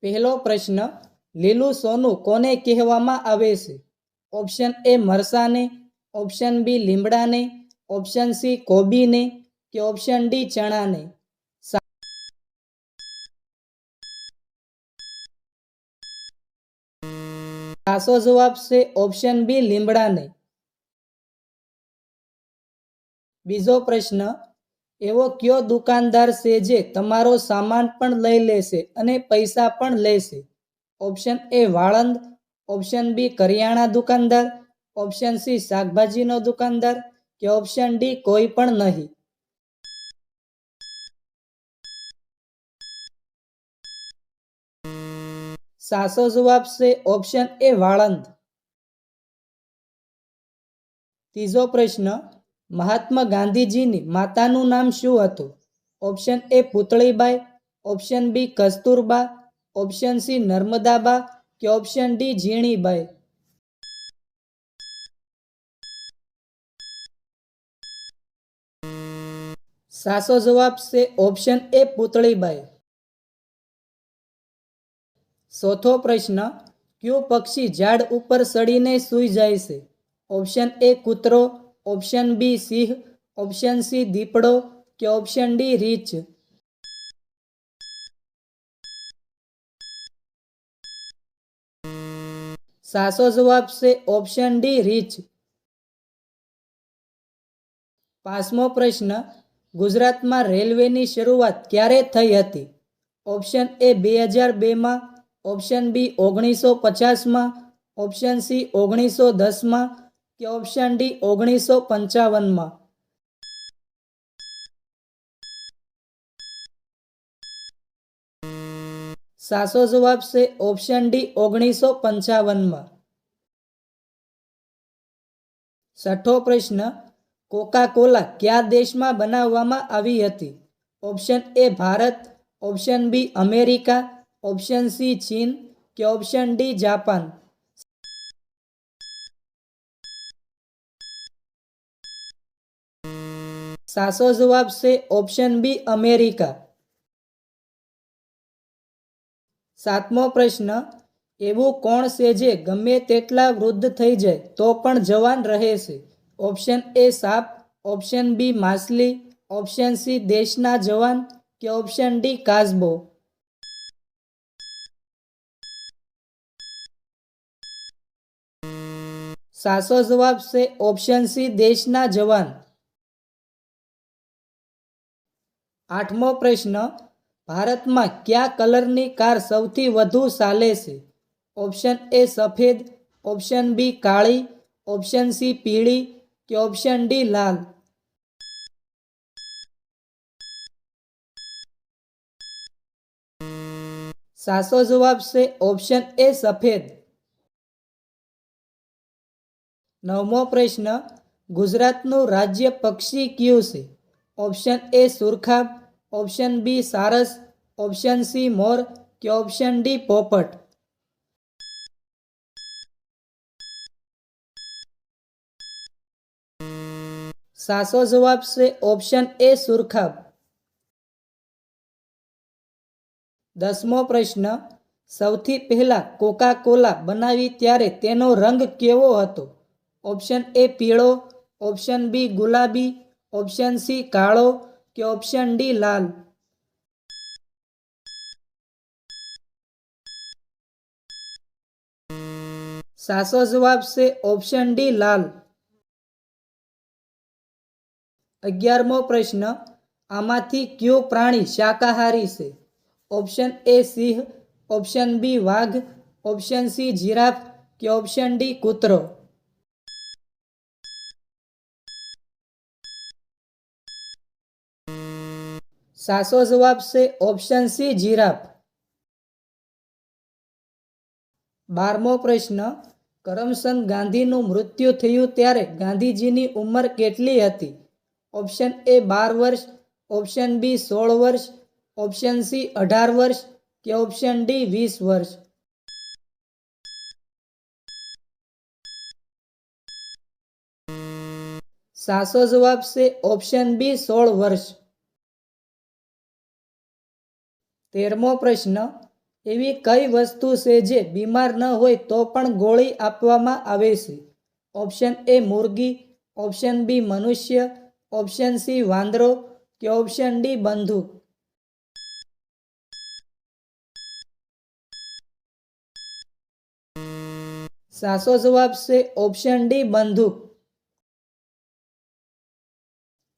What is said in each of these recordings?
પહેલો પ્રશ્ન, લીલું સોનું કોને કહેવામાં આવે છે? ઓપ્શન એ મરસાને, ઓપ્શન બી લીમડાને, ઓપ્શન સી કોબીને કે ઓપ્શન ડી ચણાને. સાચો જવાબ છે ઓપ્શન બી લીમડાને. બીજો પ્રશ્ન, એવો કયો દુકાનદાર છે જે તમારો સામાન પણ લઈ લેશે અને પૈસા પણ લેશે? Option A Valand, option B કરિયાણા દુકાનદાર, ઓપ્શન સી શાકભાજીનો દુકાનદાર કે ઓપ્શન ડી કોઈ પણ નહીં. સાચો જવાબ છે ઓપ્શન એ વાળંદ. ત્રીજો પ્રશ્ન, મહાત્મા ગાંધીજીની માતાનું નામ શું હતું? Option A Putlibai, option B Kasturba, option C Narmadaba કે ઓપ્શન ડી ઝીણીબાઈ. સાચો જવાબ છે ઓપ્શન એ પુતળીબાઈ. ચોથો પ્રશ્ન, કયું પક્ષી ઝાડ ઉપર ચડીને સૂઈ જાય છે? ઓપ્શન એ કૂતરો, ઓપ્શન બી સિંહ, ઓપ્શન સી દીપડો કે ઓપ્શન ડી રીંછ. સાચો જવાબ છે ઓપ્શન ડી રીંછ. પાંચમો પ્રશ્ન, ગુજરાતમાં રેલવેની શરૂઆત ક્યારે થઈ હતી? ઓપ્શન એ 2002માં, ઓપ્શન બી 1950માં, ઓપ્શન સી 1910માં કે ઓપ્શન ડી 1955માં. સાચો જવાબ છે ઓપ્શન ડી 1955માં. છઠ્ઠો પ્રશ્ન, કોકા કોલા કયા દેશમાં બનાવવામાં આવી હતી? Option A Bharat, option B America, option C ચીન કે ઓપ્શન ડી જાપાન. સાચો જવાબ છે ઓપ્શન બી અમેરિકા. સાતમો પ્રશ્ન, એવું કોણ છે જે ગમે તેટલા વૃદ્ધ થઈ જાય તો પણ જવાન રહે છે? ઓપ્શન એ સાપ, ઓપ્શન બી માછલી, ઓપ્શન સી દેશના જવાન કે ઓપ્શન ડી કાચબો. સાચો જવાબ છે ઓપ્શન સી દેશના જવાન. આઠમો પ્રશ્ન, ભારતમાં કયા કલરની કાર સૌથી વધુ ચાલે છે? ઓપ્શન એ સફેદ, ઓપ્શન બી કાળી, ઓપ્શન સી પીળી કે ઓપ્શન ડી લાલ. સાચો જવાબ છે ઓપ્શન એ સફેદ. નવમો પ્રશ્ન, ગુજરાતનું રાજ્ય પક્ષી કયું છે? ઓપ્શન એ સુરખાબ, ઓપ્શન બી સારસ, ઓપ્શન સી મોર કે ઓપ્શન ડી પોપટ. સાચો જવાબ છે ઓપ્શન એ સુરખાબ. દસમો પ્રશ્ન, સૌથી પહેલા કોકા કોલા બનાવી ત્યારે તેનો રંગ કેવો હતો? ઓપ્શન એ પીળો, ઓપ્શન બી ગુલાબી, ઓપ્શન સી કાળો કે ઓપ્શન ડી લાલ. સાચો જવાબ છે ઓપ્શન ડી લાલ. 11મો પ્રશ્ન, આમાંથી કયું પ્રાણી શાકાહારી છે? ઓપ્શન એ સિંહ, ઓપ્શન બી વાઘ, ઓપ્શન સી જીરાફ કે ઓપ્શન ડી કૂતરો. સાચો જવાબ છે ઓપ્શન સી જીરાફ. 12મો પ્રશ્ન, કરમચંદ ગાંધીનું મૃત્યુ થયું ત્યારે ગાંધીજીની ઉંમર કેટલી હતી? ઓપ્શન એ 12 વર્ષ, ઓપ્શન બી 16 વર્ષ, ઓપ્શન સી 18 વર્ષ કે ઓપ્શન ડી 20 વર્ષ. સાચો જવાબ છે ઓપ્શન બી 16 વર્ષ. 13મો પ્રશ્ન, એવી કઈ વસ્તુ છે જે બીમાર ન હોય તો પણ ગોળી આપવામાં આવે છે? ઓપ્શન એ મુરગી, ઓપ્શન બી મનુષ્ય, ઓપ્શન સી વાંદરો કે ઓપ્શન ડી બંદૂક. સાચો જવાબ છે ઓપ્શન ડી બંદૂક.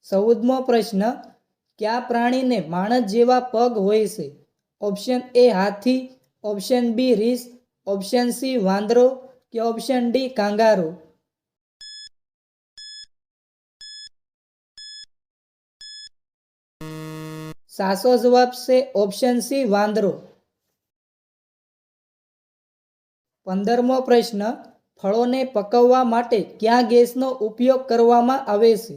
14મો પ્રશ્ન, કયા પ્રાણીને માણસ જેવા પગ હોય છે? ઓપ્શન એ હાથી, ઓપ્શન બી રીંછ, ઓપ્શન સી વાંદરો કે ઓપ્શન ડી કાંગારૂ. સાચો જવાબ છે ઓપ્શન સી વાંદરો. 15મો પ્રશ્ન, ફળોને પકવવા માટે કયા ગેસનો ઉપયોગ કરવામાં આવે છે?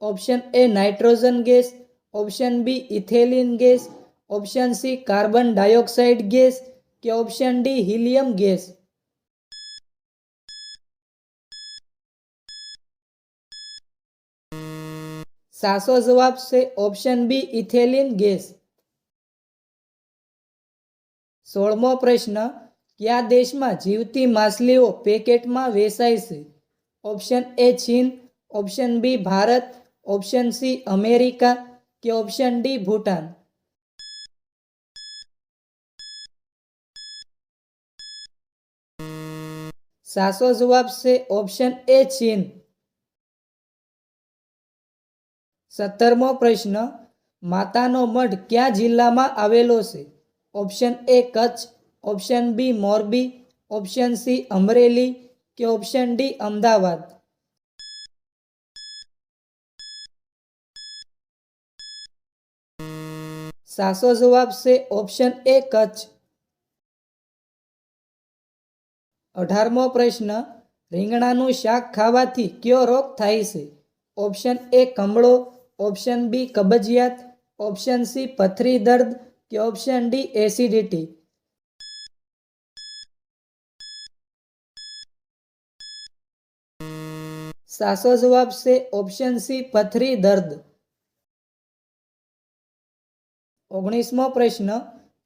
Option A nitrogen gas, option B ethylene gas, option C carbon dioxide gas કે ઓપ્શન ડી હિલિયમ ગેસ. સાચો જવાબ છે ઓપ્શન બી ઇથેલિન ગેસ. 16મો પ્રશ્ન, કયા દેશમાં જીવતી માછલીઓ પેકેટમાં વેચાય છે? ઓપ્શન એ ચીન, option B Bharat, option C America કે ઓપ્શન ડી ભૂટાન. સાચો જવાબ છે ઓપ્શન એ ચીન. 17મો પ્રશ્ન, માતાનો મઢ કયા જિલ્લામાં આવેલો છે? Option A Kutch, option B Morbi, option C Amreli કે ઓપ્શન ડી અમદાવાદ. સાચો જવાબ છે ઓપ્શન એ કચ્છ. 18મો પ્રશ્ન, રીંગણાનું શાક ખાવાથી કયો રોગ થાય છે? ઓપ્શન એ કમળો, ઓપ્શન બી કબજિયાત, ઓપ્શન સી પથરી દર્દ કે ઓપ્શન ડી એસિડિટી. સાચો જવાબ છે ઓપ્શન સી પથરી દર્દ. 19મો પ્રશ્ન,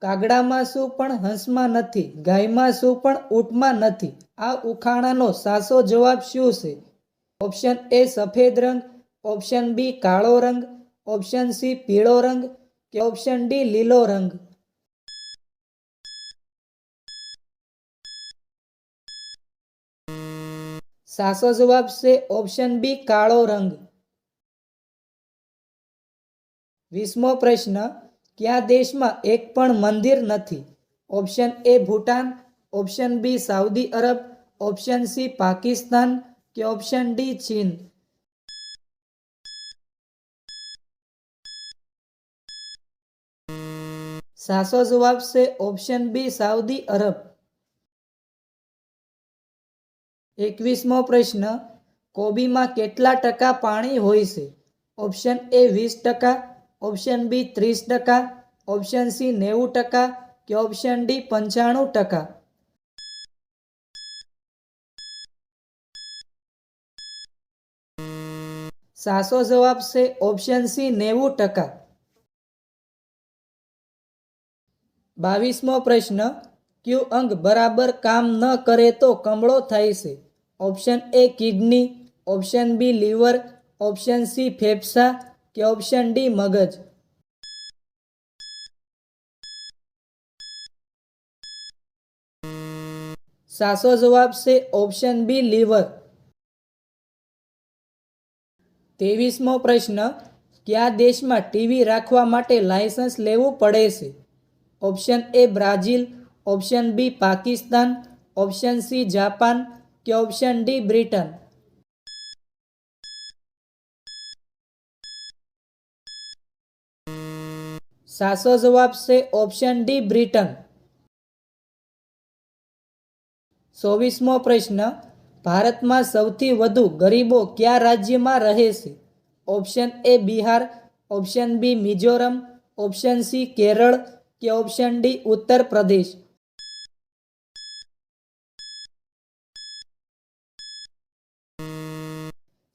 કાગડામાં શું પણ હંસમાં નથી, ગાયમાં શું પણ ઊંટમાં નથી, આ ઉખાણાનો સાચો જવાબ શું છે? ઓપ્શન એ સફેદ રંગ, ઓપ્શન બી કાળો રંગ, ઓપ્શન સી પીળો રંગ કે ઓપ્શન ડી લીલો રંગ. સાચો જવાબ છે ઓપ્શન બી કાળો રંગ. 20મો પ્રશ્ન, કયા દેશમાં એક પણ મંદિર નથી? Option A Bhutan, option B Saudi Arab, option C Pakistan કે ઓપ્શન ડી ચીન. સાચો જવાબ છે ઓપ્શન બી સાઉદી અરબ. 21મો પ્રશ્ન, કોબીમાં કેટલા ટકા પાણી હોય છે? Option A 20%, option B 30%, option C 90% કે ઓપ્શન ડી 95%. સાચો જવાબ છે ઓપ્શન સી 90%. 22મો પ્રશ્ન, કયું અંગ બરાબર કામ ન કરે તો કમળો થાય છે? Option A kidney, option B liver, option C ફેફસા કે ઓપ્શન ડી મગજ. સાચો જવાબ છે ઓપ્શન બી લીવર. 23મો પ્રશ્ન, કયા દેશમાં ટીવી રાખવા માટે લાયસન્સ લેવું પડે છે? Option A Brazil, option B Pakistan, option C Japan કે ઓપ્શન ડી બ્રિટન. સાચો જવાબ છે ઓપ્શન ડી બ્રિટન. 24મો પ્રશ્ન, ભારતમાં સૌથી વધુ ગરીબો કયા રાજ્યમાં રહે છે? Option A Bihar, option B Mizoram, option C Kerala કે ઓપ્શન ડી ઉત્તર પ્રદેશ.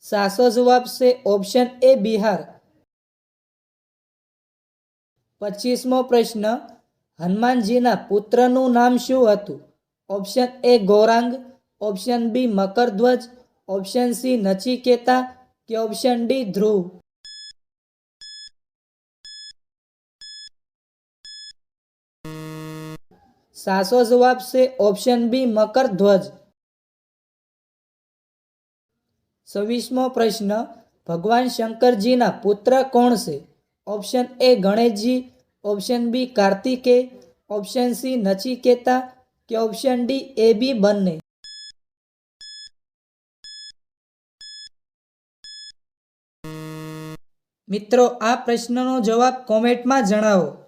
સાચો જવાબ છે ઓપ્શન એ બિહાર. 25મો પ્રશ્ન, હનુમાનજીના પુત્રનું નામ શું હતું? Option A Gaurang, option B Makardhwaj, option C Nachiketa કે ઓપ્શન ડી ધ્રુવ. સાચો જવાબ છે ઓપ્શન બી મકરધ્વજ. 26મો પ્રશ્ન, ભગવાન શંકરજીના પુત્ર કોણ છે? Option A Ganeshji, option B Kartikeya, option C Nachiketa કે ઓપ્શન ડી એ બી બંને. મિત્રો, આ પ્રશ્નનો જવાબ કોમેન્ટમાં જણાવો.